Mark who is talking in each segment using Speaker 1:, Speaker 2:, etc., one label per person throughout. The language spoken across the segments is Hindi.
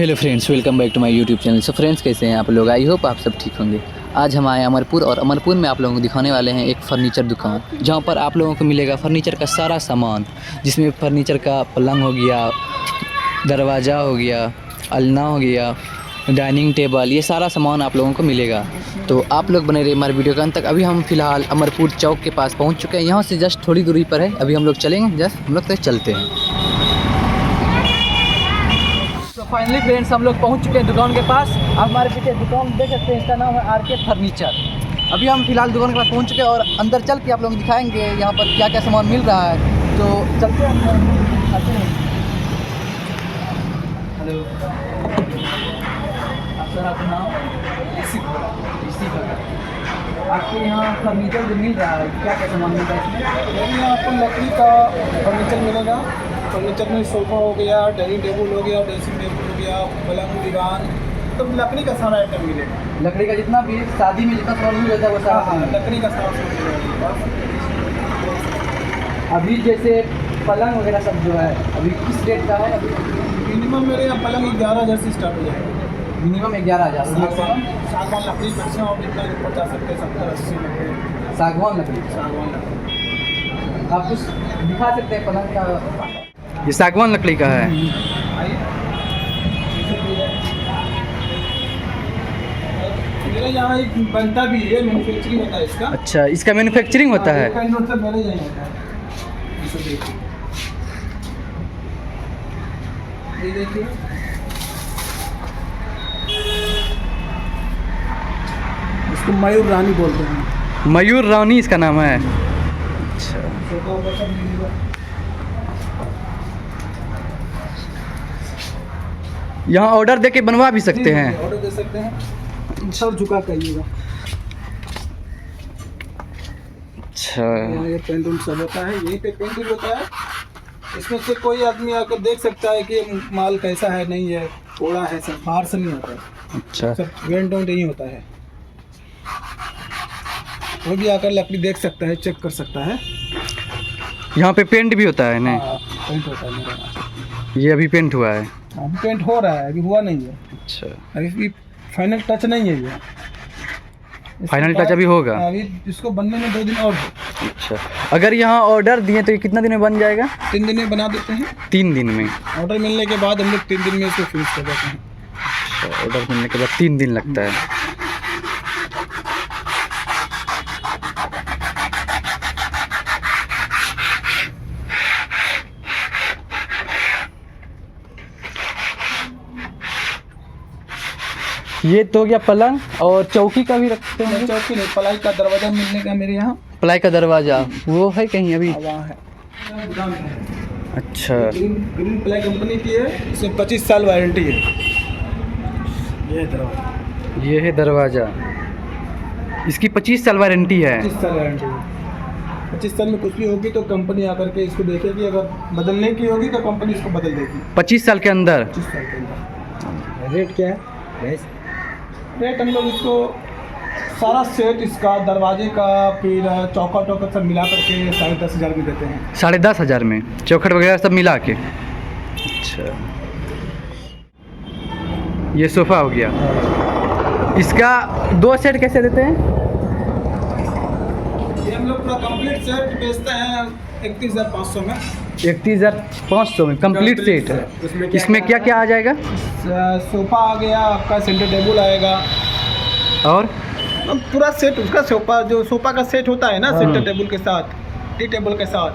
Speaker 1: Hello friends, welcome back to my YouTube channel. So friends, कैसे हैं आप लोग? आई होप आप सब ठीक होंगे। आज हम आए अमरपुर और अमरपुर में आप लोगों को दिखाने वाले हैं एक फ़र्नीचर दुकान, जहां पर आप लोगों को मिलेगा फ़र्नीचर का सारा सामान, जिसमें फ़र्नीचर का पलंग हो गया, दरवाज़ा हो गया, अलना हो गया, डाइनिंग टेबल, ये सारा सामान आप लोगों को मिलेगा। तो आप लोग बने रहिए हमारे वीडियो के अंत तक। अभी हम फ़िलहाल अमरपुर चौक के पास पहुँच चुके हैं। यहाँ से जस्ट थोड़ी दूरी पर है। अभी हम लोग चलेंगे, जस्ट हम लोग तो चलते हैं। फाइनली फ्रेंड्स, हम लोग पहुंच चुके हैं दुकान के पास। आप हमारे पीछे दुकान देख सकते हैं, इसका नाम है आर के फर्नीचर। अभी हम फिलहाल दुकान के पास पहुंच चुके हैं और अंदर चल के आप लोगों को दिखाएंगे यहाँ पर क्या क्या सामान मिल रहा है। तो चलते हैं अंदर। हेलो सर, आपका नाम? इसी आपके यहाँ फर्नीचर जो मिल रहा है, क्या क्या सामान मिल रहा है इसमें?
Speaker 2: यहाँ आपको लकड़ी का फर्नीचर मिलेगा। फर्नीचर में सोफ़ा हो गया, डाइनिंग टेबल हो गया, ड्रेसिंग टेबल हो गया, पलंग, दीवान, तो लकड़ी का सारा आइटम मिलेगा।
Speaker 1: लकड़ी का जितना भी शादी में जितना सामान मिल जाता है वो सारा?
Speaker 2: हाँ, लकड़ी का सारा मिलेगा।
Speaker 1: अभी जैसे पलंग वगैरह सब जो है, अभी किस रेट का है? अभी
Speaker 2: मिनिमम मेरे यहाँ पलंग 11,000 से स्टार्ट हो जाएगा।
Speaker 1: मिनिमम 11,000।
Speaker 2: सागवान लकड़ी मैक्सिमम आप जितना ऊपर जा सकते हैं, 70-80 नब्बे।
Speaker 1: सागवान लकड़ी।
Speaker 2: सागवान लकड़ी
Speaker 1: आप कुछ दिखा सकते हैं पलंग का? ये सागवान लकड़ी का है।
Speaker 2: मेरे यहाँ एक बनता भी है, मैन्युफैक्चरिंग होता है इसका।
Speaker 1: अच्छा, इसका मैन्युफैक्चरिंग होता है?
Speaker 2: मेरे यहाँ होता है। इसे देखिए, ये देखिए, इसको मयूर रानी बोलते हैं।
Speaker 1: मयूर रानी इसका नाम है। अच्छा, यहाँ ऑर्डर देके बनवा भी सकते हैं?
Speaker 2: ऑर्डर दे सकते हैं, सर झुका करिएगा।
Speaker 1: अच्छा,
Speaker 2: ये पेंट उंट सब होता है, यहीं पे पेंटिंग होता है। इसमें से कोई आदमी आकर देख सकता है कि माल कैसा है, नहीं है, कोड़ा है, सब बाहर से नहीं होता है।
Speaker 1: अच्छा,
Speaker 2: सब पेंट उंट यहीं होता है। वो भी आकर लकड़ी देख सकता है, चेक कर सकता है।
Speaker 1: यहाँ पे पेंट भी होता है? नहीं,
Speaker 2: हाँ, पेंट होता है मेरे यहाँ।
Speaker 1: ये अभी पेंट हुआ है?
Speaker 2: अभी पेंट हो रहा है, अभी हुआ नहीं है।
Speaker 1: अच्छा,
Speaker 2: अभी फाइनल टच नहीं है ये।
Speaker 1: फाइनल टच अभी होगा?
Speaker 2: अभी इसको बनने में 2 दिन और है।
Speaker 1: अच्छा, अगर यहाँ ऑर्डर दिए तो ये कितना दिन में बन जाएगा?
Speaker 2: 3 दिन में बना देते हैं।
Speaker 1: 3 दिन में?
Speaker 2: ऑर्डर मिलने के बाद हम लोग 3 दिन में इसको फिनिश कर देते हैं।
Speaker 1: अच्छा, ऑर्डर मिलने के बाद 3 दिन लगता है। ये तो हो गया पलंग, और चौकी का भी रखते हैं?
Speaker 2: चौकी नहीं, प्लाई का दरवाजा मिलने का मेरे यहाँ।
Speaker 1: प्लाई का दरवाजा वो है कहीं अभी?
Speaker 2: वहाँ है।
Speaker 1: अच्छा,
Speaker 2: ग्रीन प्लाई कंपनी की है, इसमें 25 साल वारंटी है। ये है दरवाजा।
Speaker 1: ये है दरवाजा, इसकी 25 साल वारंटी है?
Speaker 2: 25 साल वारंटी है। 25 साल में कुछ भी होगी तो कंपनी आकर के इसको देखेगी, अगर बदलने की होगी तो कंपनी इसको बदल देगी।
Speaker 1: 25 साल के अंदर?
Speaker 2: 25 साल के अंदर। रेट क्या है? रेट हम लोग इसको सारा सेट, इसका दरवाजे का, फिर चौखट वौखट सब मिला करके 10,500 में देते हैं।
Speaker 1: 10,500 में चौखट वगैरह सब मिला के? अच्छा, ये सोफ़ा हो गया। इसका 2 सेट कैसे देते हैं?
Speaker 2: ये हम लोग पूरा कंप्लीट सेट बेचते हैं 31,500 में।
Speaker 1: 31,500 में कंप्लीट सेट? इसमें क्या क्या आ जाएगा?
Speaker 2: सोफ़ा आ गया आपका, सेंटर टेबल आएगा,
Speaker 1: और
Speaker 2: पूरा सेट उसका सोफ़ा का सेट होता है ना, सेंटर टेबल के साथ, टी टेबल के साथ।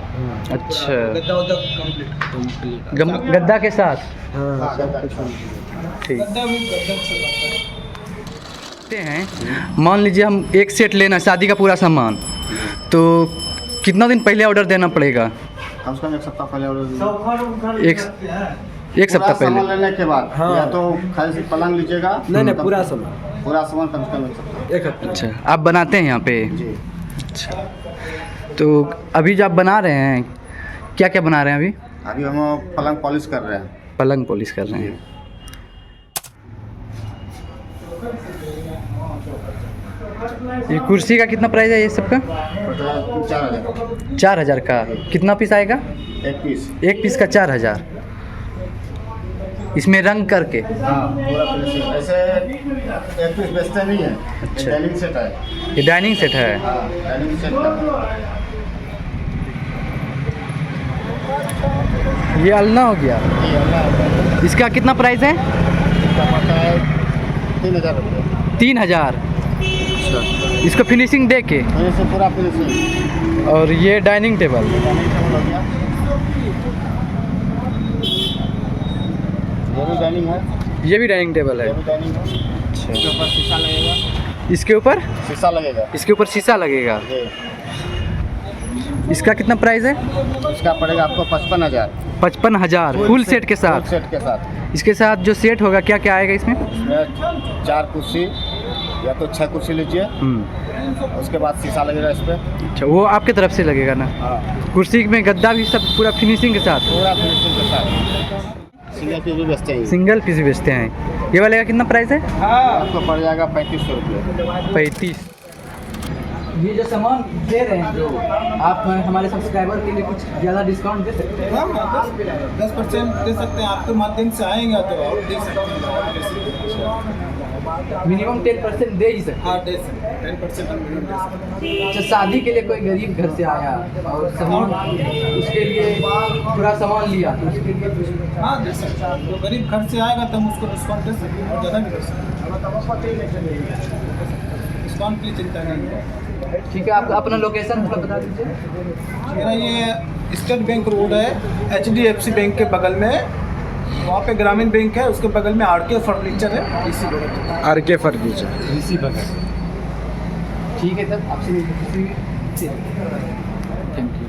Speaker 1: अच्छा,
Speaker 2: गद्दा उद्दा कंप्लीट,
Speaker 1: गद्दा के साथ? ठीक हैं। मान लीजिए हम एक सेट लेना, शादी का पूरा सामान, तो कितना दिन पहले ऑर्डर देना पड़ेगा?
Speaker 3: कम से कम 1 सप्ताह पहले ऑर्डर।
Speaker 1: एक सप्ताह पहले
Speaker 3: लेने के बाद? हाँ। या तो खाली सिर्फ पलंग लीजिएगा?
Speaker 2: नहीं, पूरा सामान
Speaker 3: कम से कम 1 सप्ताह।
Speaker 2: 1 हफ्ता।
Speaker 1: अच्छा, आप बनाते हैं यहाँ पे?
Speaker 3: जी।
Speaker 1: अच्छा, तो अभी जो आप बना रहे हैं, क्या क्या बना रहे हैं अभी?
Speaker 3: अभी हम पलंग पॉलिश कर रहे हैं।
Speaker 1: पलंग पॉलिश कर रहे हैं। ये कुर्सी का कितना प्राइस है ये सबका?
Speaker 3: 4,000।
Speaker 1: 4,000 का? कितना पीस आएगा?
Speaker 3: एक पीस।
Speaker 1: एक पीस का 4,000। इसमें रंग करके।
Speaker 3: हाँ पूरा फिनिशिंग। ऐसे एक पीस बेचते नहीं है।
Speaker 1: अच्छा।
Speaker 3: डाइनिंग सेट है।
Speaker 1: ये डाइनिंग सेट है।
Speaker 3: हाँ डाइनिंग सेट का।
Speaker 1: ये अलना हो गया।
Speaker 3: ये अल्लाह
Speaker 1: इसका कितना प्राइस है?
Speaker 3: इसका पड़ता है 3000 रुपये।
Speaker 1: 3000। इसको फिनिशिंग दे के।
Speaker 3: ये से पूरा फिनिशिंग।
Speaker 1: और ये डाइनिंग टेबल।
Speaker 3: डाइनिंग टेबल हो गया। ये भी डाइनिंग है।
Speaker 1: ये भी डाइनिंग टेबल
Speaker 3: ये
Speaker 1: है।
Speaker 3: भी डाइनिंग है। इसके ऊपर शीशा लगेगा।
Speaker 1: इसके ऊपर
Speaker 3: शीशा लगेगा।
Speaker 1: इसके ऊपर शीशा लगेगा।
Speaker 3: ये
Speaker 1: इसका कितना प्राइस है?
Speaker 3: इसका पड़ेगा आपको 55,000।
Speaker 1: 55,000 फुल सेट के साथ।
Speaker 3: फुल सेट के साथ।
Speaker 1: इसके साथ जो सेट होगा क्या क्या आएगा इसमें?
Speaker 3: इसमें 4 कुर्सी या तो 6 कुर्सी लीजिए। उसके बाद शीशा लगेगा इस पर।
Speaker 1: अच्छा, वो आपके तरफ से लगेगा ना?
Speaker 3: हाँ
Speaker 1: कुर्सी में गद्दा भी सब पूरा फिनिशिंग के साथ।
Speaker 3: पूरा फिनिशिंग के साथ। सिंगल पीस भी बेचते हैं।
Speaker 1: सिंगल पीस बेचते हैं। ये वाले का कितना प्राइस है?
Speaker 2: हाँ
Speaker 3: आपको पड़ जाएगा 3500 रुपये।
Speaker 1: 35। ये जो सामान दे रहे हैं जो आप हमारे सब्सक्राइबर के लिए कुछ ज़्यादा डिस्काउंट दे सकते हैं?
Speaker 2: हाँ 10% दे सकते हैं। आपके माध्यम से आएंगे तो और दे सकते हैं।
Speaker 1: मिनिमम 10% दे ही सकते हैं।
Speaker 2: हाँ दे सकते हैं। 10% हम मिनिमम दे सकते हैं।
Speaker 1: अच्छा, शादी के लिए कोई गरीब घर से आया और सामान उसके लिए पूरा सामान लिया तो उसके लिए कुछ
Speaker 2: हाँ दे सकते हैं। जो गरीब घर से आएगा तो हम उसको डिस्काउंट दे सकते हैं और ज़्यादा भी दे सकते हैं। डिस्काउंट की चिंता नहीं है।
Speaker 1: ठीक है, आप अपना लोकेशन थोड़ा बता दीजिए।
Speaker 2: मेरा ये स्टेट बैंक रोड है, HDFC बैंक के बगल में। वहाँ पे ग्रामीण बैंक है, उसके बगल में RK फर्नीचर है। इसी बगल
Speaker 3: RK फर्नीचर।
Speaker 2: इसी बगल।
Speaker 1: ठीक है, तब आपसे थैंक यू।